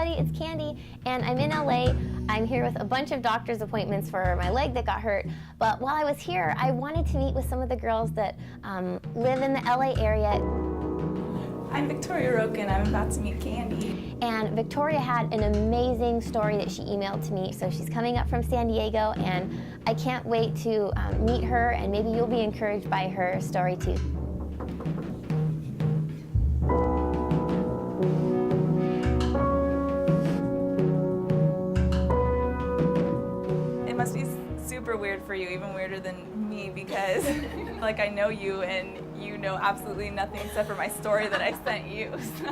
everybody, it's Kandee, and I'm in LA. I'm here with a bunch of doctor's appointments for my leg that got hurt, but while I was here, I wanted to meet with some of the girls that live in the LA area. I'm Victoria Roken. I'm about to meet Kandee. And Victoria had an amazing story that she emailed to me, so she's coming up from San Diego, and I can't wait to meet her, and maybe you'll be encouraged by her story too. It must be super weird for you, even weirder than me, because like I know you and you know absolutely nothing except for my story that I sent you. So.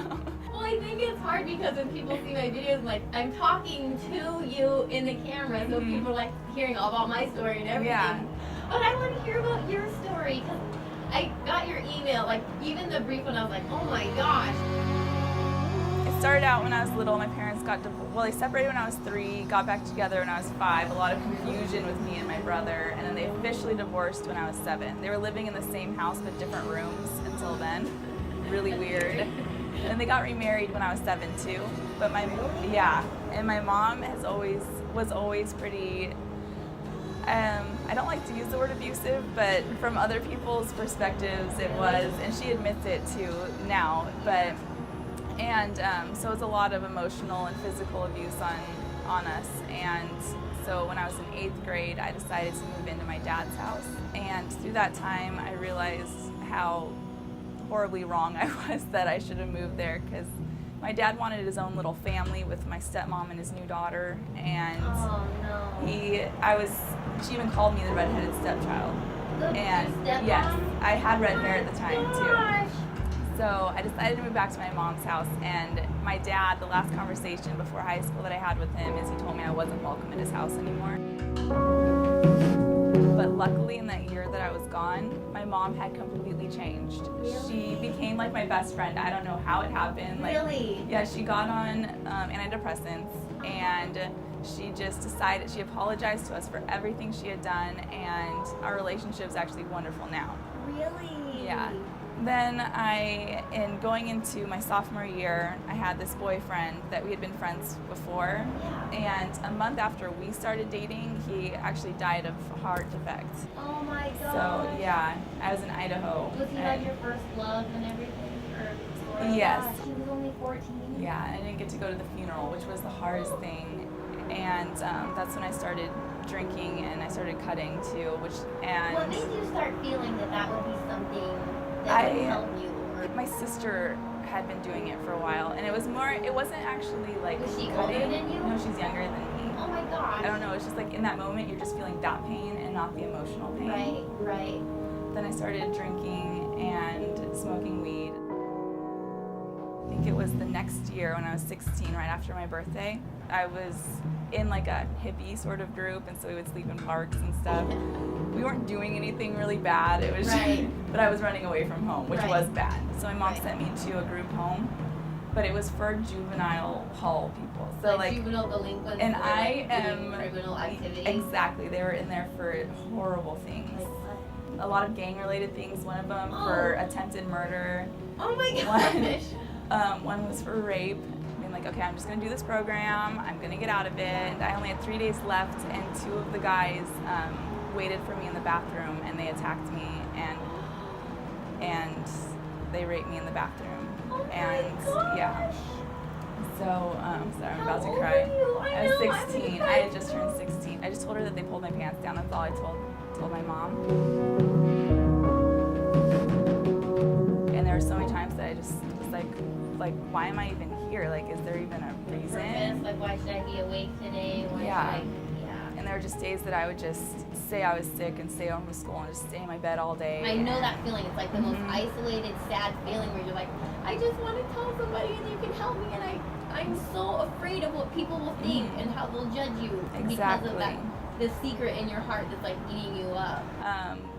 Well, I think it's hard because when people see my videos, like I'm talking to you in the camera, so people are like hearing all about my story and everything. Yeah. But I want to hear about your story because I got your email, like even the brief one, I was like, oh my gosh. It started out when I was little. My parents got divorced. Well, they separated when I was 3, got back together when I was 5. A lot of confusion with me and my brother, and then they officially divorced when I was 7. They were living in the same house but different rooms until then. Really weird. And they got remarried when I was 7 too. But and my mom was always pretty. I don't like to use the word abusive, but from other people's perspectives, it was, and she admits it too now. So it's a lot of emotional and physical abuse on us. And so when I was in 8th grade, I decided to move into my dad's house. And through that time, I realized how horribly wrong I was that I should have moved there, because my dad wanted his own little family with my stepmom and his new daughter. And she even called me the redheaded stepchild. Yes, I had red hair at the time too. So I decided to move back to my mom's house, and my dad, the last conversation before high school that I had with him is he told me I wasn't welcome in his house anymore. But luckily in that year that I was gone, my mom had completely changed. Really? She became like my best friend. I don't know how it happened. Really? Yeah, she got on antidepressants, and she just decided, she apologized to us for everything she had done, and our relationship is actually wonderful now. Really? Yeah. Then in going into my sophomore year, I had this boyfriend that we had been friends before, and a month after we started dating, he actually died of a heart defect. Oh my God. So yeah, I was in Idaho. Was he like your first love and everything? Yes. He was only 14? Yeah, and I didn't get to go to the funeral, which was the hardest thing. And that's when I started drinking and I started cutting too. What made you start feeling that would be something that would help you? My sister had been doing it for a while, and it wasn't actually like Was she cutting. older than you? No, she's younger than me. Oh my gosh. I don't know, it's just like in that moment you're just feeling that pain and not the emotional pain. Right. Then I started drinking and smoking weed. I think it was the next year when I was 16, right after my birthday. I was in like a hippie sort of group, and so we would sleep in parks and stuff. We weren't doing anything really bad. It was but I was running away from home, which was bad. So my mom sent me to a group home, but it was for juvenile hall people. So like juvenile delinquents. And I am criminal activity. Exactly. They were in there for horrible things. A lot of gang-related things. One of them for attempted murder. Oh my gosh. One was for rape. Like, okay, I'm just gonna do this program, I'm gonna get out of it. And I only had 3 days left, and 2 of the guys waited for me in the bathroom, and they attacked me, and they raped me in the bathroom. Oh Yeah. So, sorry, I'm about to cry. I was 16. I had just turned 16. I just told her that they pulled my pants down. That's all I told my mom. And there were so many times that I just was like, why am I even here? Like, is there even a reason? Like, why should I be awake today? And there were just days that I would just say I was sick and stay home from school and just stay in my bed all day. I know that feeling. It's like the most isolated, sad feeling where you're like, I just want to tell somebody and you can help me, and I'm so afraid of what people will think and how they'll judge you because of that, the secret in your heart that's like eating you up.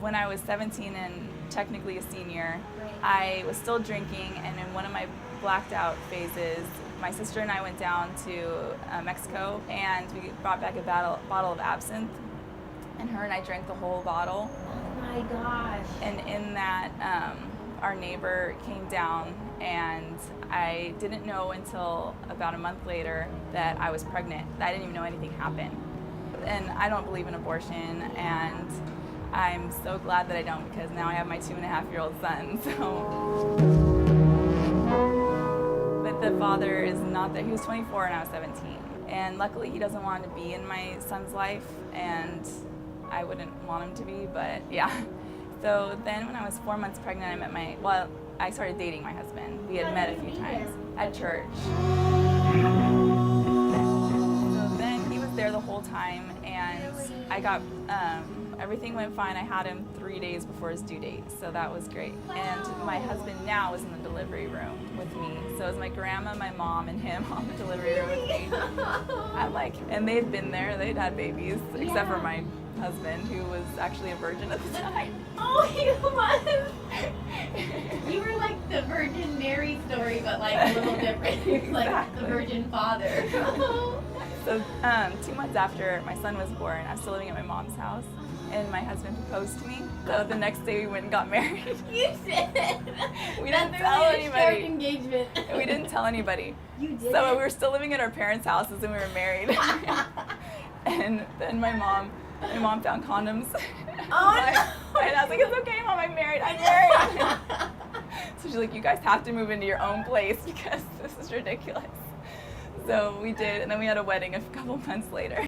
When I was 17 and technically a senior, I was still drinking, and in one of my blacked out phases, my sister and I went down to Mexico, and we brought back a bottle of absinthe, and her and I drank the whole bottle. Oh my gosh. And in that, our neighbor came down, and I didn't know until about a month later that I was pregnant. I didn't even know anything happened. And I don't believe in abortion, and I'm so glad that I don't, because now I have my 2.5-year-old son. But the father is not there. He was 24 and I was 17. And luckily he doesn't want to be in my son's life, and I wouldn't want him to be, but yeah. So then when I was 4 months pregnant, I started dating my husband. We had met a few times at church. So then he was there the whole time, and I got, everything went fine. I had him 3 days before his due date, so that was great. And my husband now was in the delivery room with me. So it was my grandma, my mom, and him on the delivery room with me. I'm like, and they'd been there, they'd had babies, except for my husband, who was actually a virgin at the time. Oh, he was! You were like the Virgin Mary story, but like a little different. It's like the Virgin Father. So 2 months after my son was born, I was still living at my mom's house, and my husband proposed to me. So the next day we went and got married. You did? We didn't tell anybody. Engagement. We didn't tell anybody. You did? So we were still living at our parents' houses and we were married. And then my mom found condoms. Oh no! And I was like, it's okay, Mom, I'm married. So she's like, you guys have to move into your own place because this is ridiculous. So we did, and then we had a wedding a couple months later.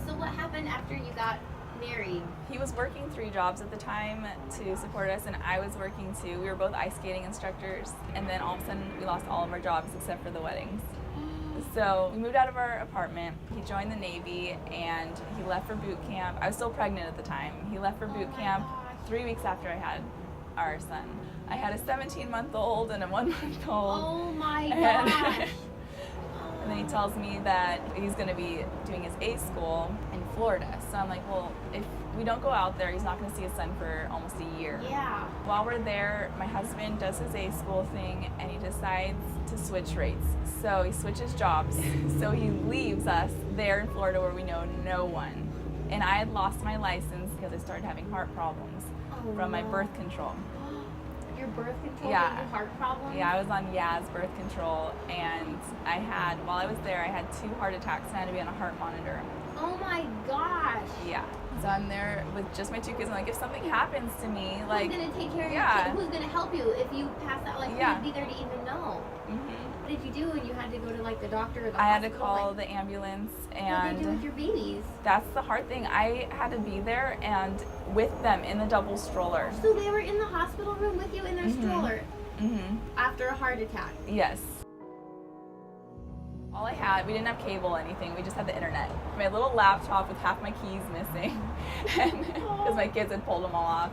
So what happened after you got married? He was working 3 jobs at the time to support us, and I was working too. We were both ice skating instructors, and then all of a sudden we lost all of our jobs except for the weddings. So we moved out of our apartment. He joined the Navy, and he left for boot camp. I was still pregnant at the time. He left for boot camp 3 weeks after I had our son. I had a 17-month-old and a 1-month-old. Oh my gosh. And then he tells me that he's going to be doing his A school in Florida. So I'm like, well, if we don't go out there, he's not going to see his son for almost a year. Yeah. While we're there, my husband does his A school thing, and he decides to switch rates. So he switches jobs. So he leaves us there in Florida where we know no one. And I had lost my license because I started having heart problems from my birth control. Your birth control Yeah. gave you heart problems? Yeah, I was on Yaz birth control, and while I was there, I had 2 heart attacks and I had to be on a heart monitor. Oh my gosh. Yeah. So I'm there with just my 2 kids, and like, if something happens to me, like, who's gonna take care of yeah. your kid? Who's gonna help you if you pass out? Like, Yeah. who'd be there to even know? What did you do when you had to go to like the doctor or the I had to hospital? call Like, the ambulance, what did they do and with your babies? that's the hard thing. I had to be there and with them in the double stroller. So they were in the hospital room with you in their stroller after a heart attack. Yes. All I had, we didn't have cable or anything, we just had the internet. My little laptop with half my keys missing, because my kids had pulled them all off.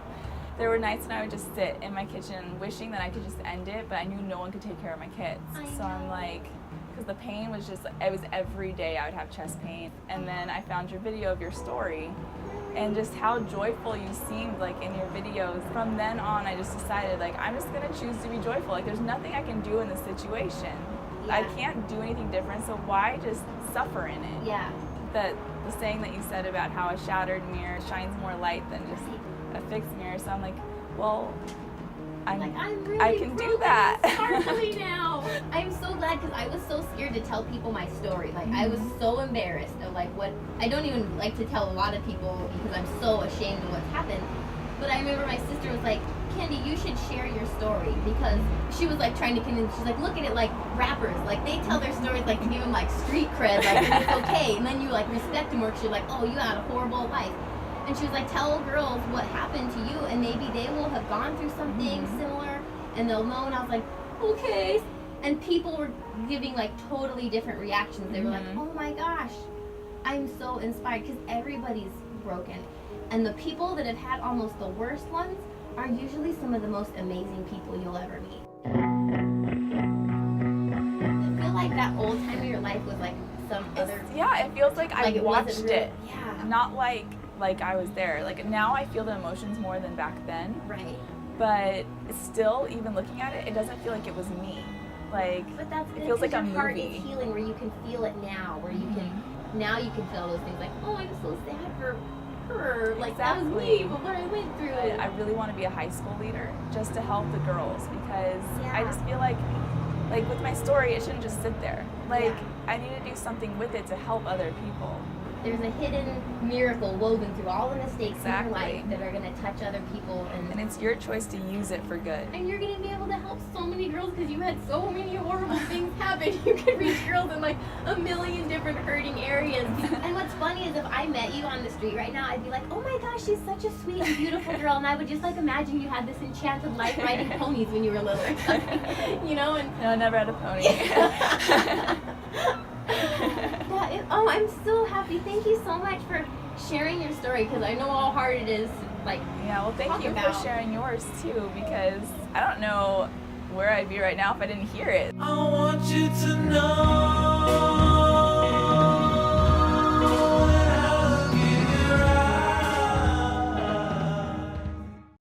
There were nights when I would just sit in my kitchen wishing that I could just end it, but I knew no one could take care of my kids. So I'm like, because the pain was just, it was every day I would have chest pain. And then I found your video of your story, and just how joyful you seemed like in your videos. From then on, I just decided, like, I'm just gonna choose to be joyful. Like, there's nothing I can do in this situation. Yeah. I can't do anything different, so why just suffer in it? Yeah. The saying that you said about how a shattered mirror shines more light than just a fixed mirror. So I'm like, well, I'm really I can do that. Partially now. I'm so glad, because I was so scared to tell people my story. Like, I was so embarrassed of like what I don't even like to tell a lot of people because I'm so ashamed of what's happened. But I remember my sister was like, Kandee, you should share your story, because she was like trying to convince. She's like, look at it like rappers, like they tell their stories like to give them like street cred, like and it's okay, and then you like respect them, or you're like, oh, you had a horrible life. And she was like, tell girls what happened to you, and maybe they will have gone through something similar, and they'll know. And I was like, okay. And people were giving like totally different reactions. They were like, oh my gosh, I'm so inspired, because everybody's broken. And the people that have had almost the worst ones are usually some of the most amazing people you'll ever meet. I feel like that old time of your life was like some other... Yeah, it feels like I watched it. Yeah. Not like I was there. Like, now I feel the emotions more than back then. Right. But still, even looking at it, it doesn't feel like it was me. Like, but that's it feels like a your heart movie. is healing, where you can feel it now, where you can... Now you can feel those things like, oh, I'm so sad for her. Like, Exactly. that was me, but what I went through. I really want to be a high school leader just to help the girls, because I Yeah. just feel like with my story, it shouldn't just sit there. Like, Yeah. I need to do something with it to help other people. There's a hidden miracle woven through all the mistakes Exactly. in your life that are going to touch other people. And it's your choice to use it for good. And you're going to be able to help so many girls because you had so many horrible things happen. You could reach girls in like a million different hurting areas. And what's funny is if I met you on the street right now, I'd be like, oh my gosh, she's such a sweet and beautiful girl. And I would just like imagine you had this enchanted life riding ponies when you were little or something. You know? And No, I never had a pony. oh, I'm so happy. Thank you so much for sharing your story, because I know how hard it is. Like, Yeah, well, thank talk you about. for sharing yours too, because I don't know where I'd be right now if I didn't hear it. I want you to know